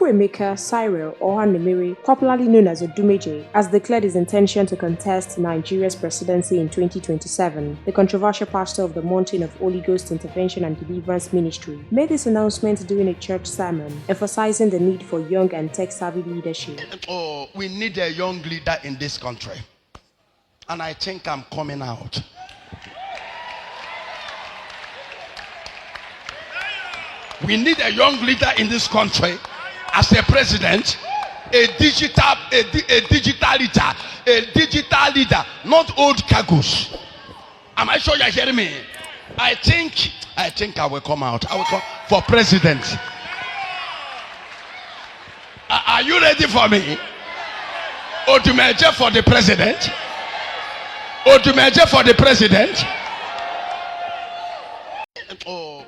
Chukwuemeka Cyril Ohanimere, popularly known as Odùméje, has declared his intention to contest Nigeria's presidency in 2027. The controversial pastor of the Mountain of Holy Ghost Intervention and Deliverance Ministry made this announcement during a church sermon, emphasizing the need for young and tech-savvy leadership. Oh, we need a young leader in this country. And I think I'm coming out. We need a young leader in this country as a president, a digital leader, not old cargoes. Am I sure you're hearing me? I think I will come out. I will come for president. Are you ready for me? Odumeje for the president. Odumeje for the president.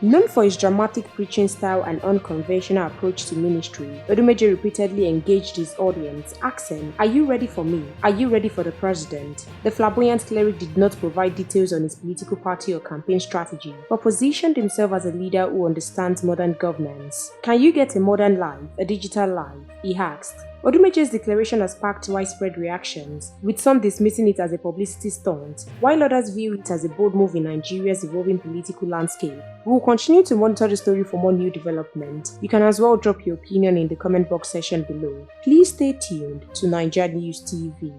Known for his dramatic preaching style and unconventional approach to ministry, Odùméje repeatedly engaged his audience, asking, "Are you ready for me? Are you ready for the president?" The flamboyant cleric did not provide details on his political party or campaign strategy, but positioned himself as a leader who understands modern governance. "Can you get a modern life, a digital life?" he asked. Odùméje's declaration has sparked widespread reactions, with some dismissing it as a publicity stunt, while others view it as a bold move in Nigeria's evolving political landscape. We will continue to monitor the story for more new developments. You can as well drop your opinion in the comment box section below. Please stay tuned to NaijaNews TV.